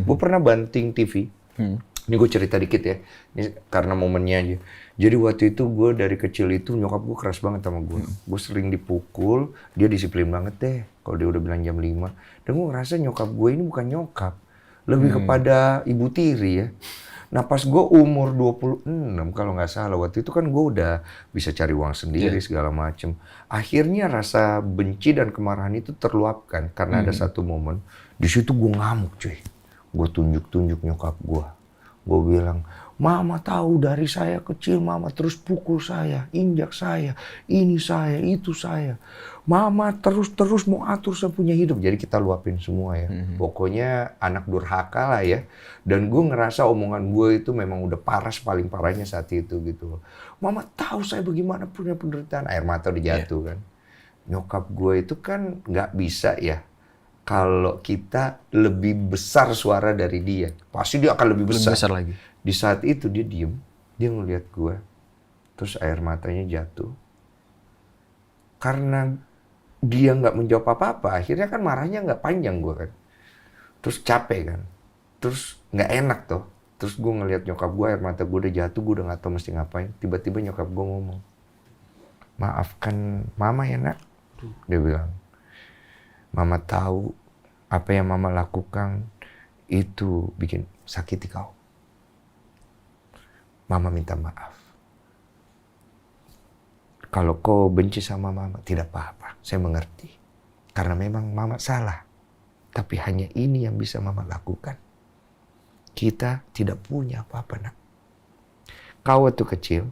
Gue pernah banting TV. Ini gue cerita dikit ya, ini karena momennya aja. Jadi waktu itu gue dari kecil itu nyokap gue keras banget sama gue. Gue sering dipukul, dia disiplin banget deh kalau dia udah bilang jam 5. Dan gue ngerasa nyokap gue ini bukan nyokap, lebih kepada ibu tiri ya. Nah pas gue umur 26 kalau nggak salah, waktu itu kan gue udah bisa cari uang sendiri segala macem. Akhirnya rasa benci dan kemarahan itu terluapkan karena ada satu momen. Di situ gue ngamuk cuy. Gue tunjuk-tunjuk nyokap gue. Gue bilang, mama tahu dari saya kecil, mama terus pukul saya, injak saya, ini saya, itu saya. Mama terus mau atur saya punya hidup. Jadi kita luapin semua ya. Pokoknya anak durhaka lah ya. Dan gue ngerasa omongan gue itu memang udah paras, paling parahnya saat itu gitu. Mama tahu saya bagaimana punya penderitaan. Air mata udah jatuh kan. Nyokap gue itu kan nggak bisa ya. Kalau kita lebih besar suara dari dia, pasti dia akan lebih besar. Lebih besar lagi. Di saat itu dia diem, dia ngeliat gue, terus air matanya jatuh. Karena dia nggak menjawab apa-apa, akhirnya kan marahnya nggak panjang gue kan. Terus capek kan, terus nggak enak tuh. Terus gue ngeliat nyokap gue, air mata gue udah jatuh, gue udah nggak tahu mesti ngapain. Tiba-tiba nyokap gue ngomong, maafkan mama ya nak, dia bilang. Mama tahu apa yang mama lakukan itu bikin sakiti kau. Mama minta maaf. Kalau kau benci sama mama, tidak apa-apa. Saya mengerti. Karena memang mama salah. Tapi hanya ini yang bisa mama lakukan. Kita tidak punya apa-apa nak. Kau waktu kecil,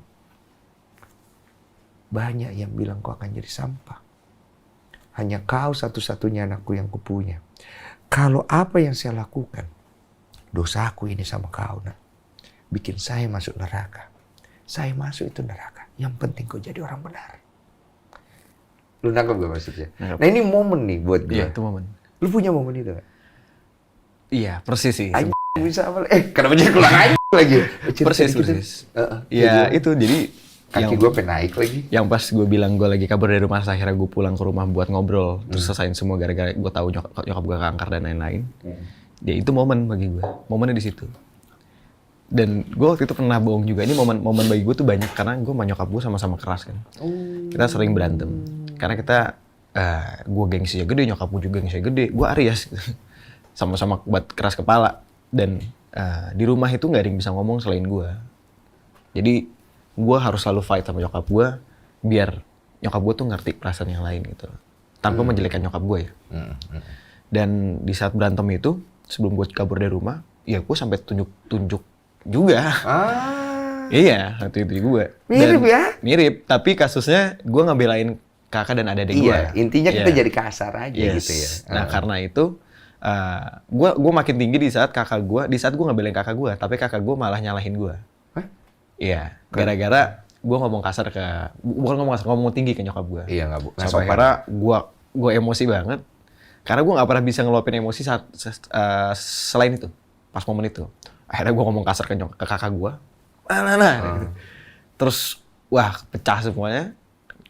banyak yang bilang kau akan jadi sampah. Hanya kau satu-satunya anakku yang kupunya. Kalau apa yang saya lakukan, dosaku ini sama kau, nak, bikin saya masuk neraka. Saya masuk itu neraka. Yang penting kau jadi orang benar. Lu nangkep gak maksudnya? Nangkep. Nah ini momen nih buat gue. Iya, itu momen. Lu punya momen itu gak? Iya, persis sih. Bisa apa? Kenapa jadi kurang lagi? Persis. Iya, itu jadi kaki gue pengen naik lagi. Yang pas gue bilang gue lagi kabur dari rumah, akhirnya gue pulang ke rumah buat ngobrol, terus selesaiin semua gara-gara gue tahu nyokap gue kanker dan lain-lain. Ya itu momen bagi gue, momennya di situ. Dan gue waktu itu pernah bohong juga. Ini momen bagi gue tuh banyak karena gue sama nyokap gue sama-sama keras kan. Kita sering berantem karena kita gue gengsinya gede, nyokap gue juga gengsinya gede. Gue Aries, sama-sama buat keras kepala. Dan di rumah itu nggak ada yang bisa ngomong selain gue. Jadi gue harus selalu fight sama nyokap gue biar nyokap gue tuh ngerti perasaan yang lain gitu, tanpa menjelekkan nyokap gue ya. Dan di saat berantem itu, sebelum gue kabur dari rumah, ya gue sampai tunjuk juga. Iya, waktu itu gue. Mirip ya? Mirip, tapi kasusnya gue ngebelain kakak dan adik gue. Iya, intinya kita jadi kasar aja gitu ya. Nah karena itu, gue makin tinggi di saat di saat gue ngebelain kakak gue, tapi kakak gue malah nyalahin gue. Iya, gara-gara gue ngomong kasar bukan ngomong kasar, ngomong tinggi ke nyokap gue. Iya, nggak sampai karena gue emosi banget, karena gue nggak pernah bisa ngeluapin emosi selain itu, pas momen itu. Akhirnya gue ngomong kasar ke kakak gue, gitu. Terus, wah pecah semuanya.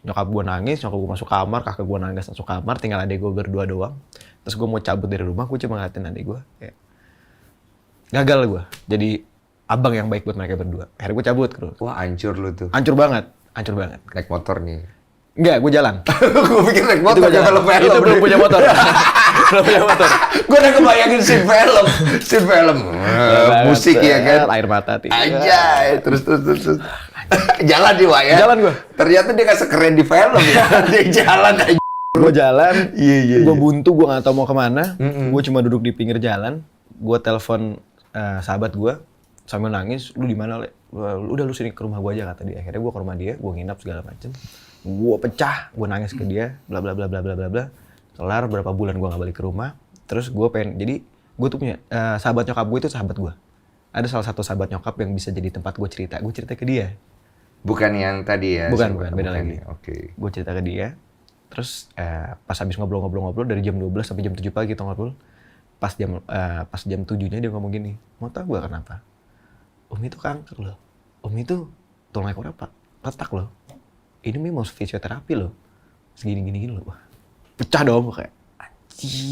Nyokap gue nangis, nyokap gue masuk kamar, kakak gue nangis masuk kamar, tinggal adik gue berdua doang. Terus gue mau cabut dari rumah, gue cuma ngeliatin adik gue, kayak gagal gue. Jadi abang yang baik buat mereka berdua. Akhirnya gue cabut terus. Wah, hancur lu tuh. Hancur banget. Naik motor nih. Enggak, gue jalan. Gue pikir naik motor. Itu belum punya motor. Belum punya motor. Gue udah kebayangin scene film. Musik ya kan. Air mata. Anjay. Terus. Jalan dia, Wak ya. Jalan gue. Ternyata dia gak sekeren di film ya. Dia jalan aja. Gue jalan. Iya. Gue buntu, gue gak tahu mau kemana. Gue cuma duduk di pinggir jalan. Gue telepon sahabat gue. Sambil nangis, lu di mana, Le? Udah lu sini ke rumah gue aja, kata dia. Akhirnya gue ke rumah dia, gue nginap segala macem. Gue pecah, gue nangis ke dia, bla bla bla bla bla bla bla. Kelar berapa bulan gue nggak balik ke rumah. Terus gue jadi gue tuh punya sahabat nyokap gue itu sahabat gue. Ada salah satu sahabat nyokap yang bisa jadi tempat gue cerita. Gue cerita ke dia. Bukan yang tadi ya? Bukan, beda lagi. Oke. Gue cerita ke dia. Terus pas habis ngobrol-ngobrol dari jam 12 sampai jam 7 pagi tuh ngobrol. Pas jam 7-nya dia ngomong gini, mau tau gue kenapa? Umi tuh kanker loh. Umi tuh tulang ekor apa? Retak loh. Ini Umi mau fisioterapi loh. Segini-gini loh. Wah, pecah dong kayak. Anjir.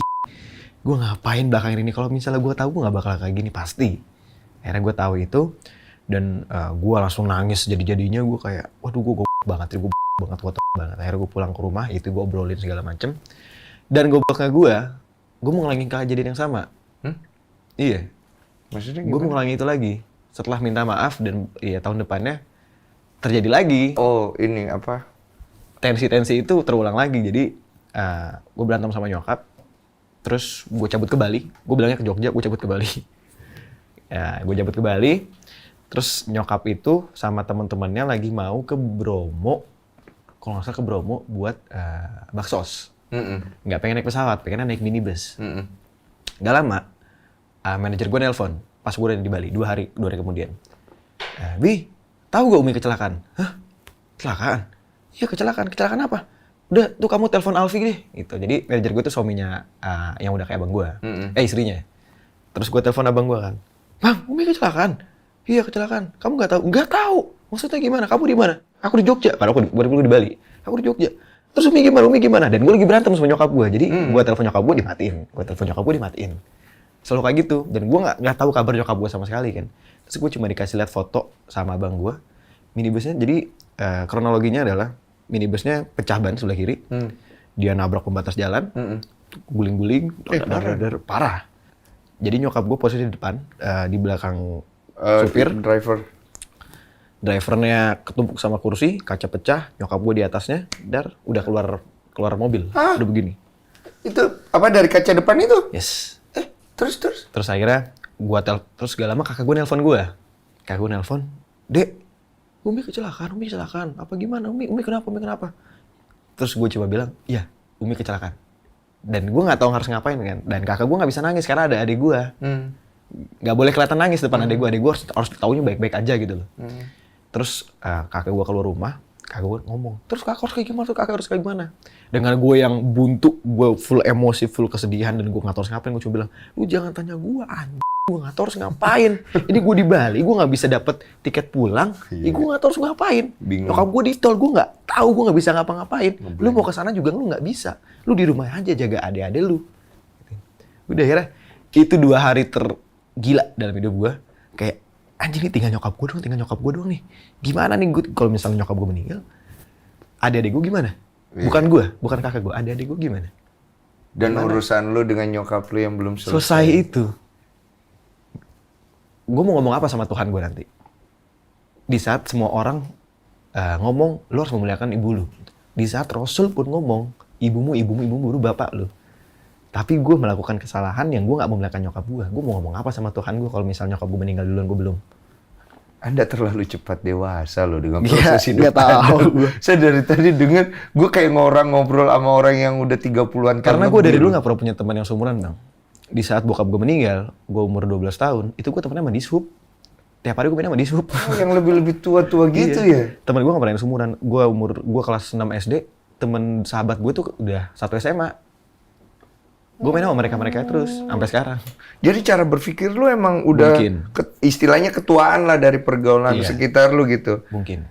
gue ngapain belakangan ini? Kalau misalnya gue tahu gue nggak bakal kayak gini pasti. Akhirnya gue tahu itu dan gue langsung nangis jadi-jadinya. Gue kayak, waduh gue banget, gue banget. Akhirnya gue pulang ke rumah, itu gue obrolin segala macem. Dan gobloknya gue mau ngulangin kejadian yang sama. Iya. Maksudnya Gue mau ngulangin itu lagi. Setelah minta maaf dan ya tahun depannya terjadi lagi. Oh, ini apa? Tensi-tensi itu terulang lagi. Jadi gue berantem sama nyokap. Terus gue cabut ke Bali. Gue bilangnya ke Jogja, gue cabut ke Bali. Ya, gue cabut ke Bali. Terus nyokap itu sama teman-temannya lagi mau ke Bromo. Kalau nggak salah ke Bromo buat baksos. Nggak pengen naik pesawat, pengen naik minibus. Nggak lama, manajer gue nelpon. Pas gue udah di Bali, 2 hari kemudian. Bi, tahu gak Umi kecelakaan? Hah? Kecelakaan? Iya kecelakaan. Kecelakaan apa? Udah, tuh kamu telepon Alfi deh. Gitu. Jadi manajer gue tuh suaminya yang udah kayak abang gue. Istrinya. Terus gue telepon abang gue kan. Bang, Umi kecelakaan? Iya kecelakaan. Kamu nggak tahu? Nggak tahu. Maksudnya gimana? Kamu di mana? Aku di Jogja. Karena aku di Bali. Aku di Jogja. Terus Umi gimana? Dan gue lagi berantem sama nyokap gue. Jadi gue telepon nyokap gue dimatiin. Selalu kayak gitu. Dan gue nggak tahu kabar nyokap gue sama sekali kan. Terus gue cuma dikasih lihat foto sama abang gue. Minibusnya, jadi kronologinya adalah minibusnya pecah ban sebelah kiri. Dia nabrak pembatas jalan. Guling-guling. Parah. Jadi nyokap gue posisi di depan. Di belakang supir. Drivernya ketumpuk sama kursi. Kaca pecah. Nyokap gue di atasnya. Udah keluar mobil. Udah begini. Itu apa dari kaca depan itu? Yes. Terus Akhirnya terus gak lama kakak gue nelpon gue. Kakak gue nelpon, Dek, Umi kecelakaan. Apa gimana? Umi kenapa? Terus gue coba bilang, iya, Umi kecelakaan. Dan gue nggak tahu harus ngapain kan. Dan kakak gue nggak bisa nangis karena ada adik gue. Nggak boleh kelihatan nangis depan adik gue. Adik gue harus taunya baik-baik aja gitu loh. Terus kakak gue keluar rumah, kakak gue ngomong, terus kakak harus kayak gimana? Dengan gue yang buntu, gue full emosi, full kesedihan, dan gue nggak tahu harus ngapain. Gue cuma bilang, lu jangan tanya gue, gue nggak tahu harus ngapain. Ini gue di Bali, gue nggak bisa dapet tiket pulang, gue nggak tahu harus ngapain. Nyokap gue di tol, gue nggak tahu, gue nggak bisa ngapa-ngapain. Lu mau kesana juga lu nggak bisa. Lu di rumah aja jaga adik-adik lu. Udah akhirnya, itu 2 hari tergila dalam hidup gue. Kayak, anjing nih tinggal nyokap gue doang nih. Gimana nih gue, kalau misalnya nyokap gue meninggal, adik-adik gue gimana? Bukan gue, bukan kakak gue, adik-adik gue gimana? Dan urusan lu dengan nyokap lu yang belum selesai. Selesai itu. Gue mau ngomong apa sama Tuhan gue nanti? Di saat semua orang ngomong, lu harus memuliakan ibu lu. Di saat Rasul pun ngomong, ibumu baru bapak lu. Tapi gue melakukan kesalahan yang gue gak memuliakan nyokap gue. Gue mau ngomong apa sama Tuhan gue kalau misalnya nyokap gue meninggal duluan, gue belum. Anda terlalu cepat dewasa loh dengan proses hidup Gak tahu. Saya dari tadi dengar, gue kayak ngobrol sama orang yang udah 30-an tahun. Karena gue dari dulu gak pernah punya teman yang seumuran, Bang. Di saat bokap gue meninggal, gue umur 12 tahun, itu gue temennya sama Dishub. Tiap hari gue main sama Dishub. Yang lebih tua-tua gitu ya? Temen gue gak pernah yang seumuran. Gue kelas 6 SD, temen sahabat gue tuh udah 1 SMA. Gue main sama mereka terus, sampai sekarang. Jadi cara berpikir lu emang udah istilahnya ketuaan lah dari pergaulan sekitar lu gitu. Mungkin.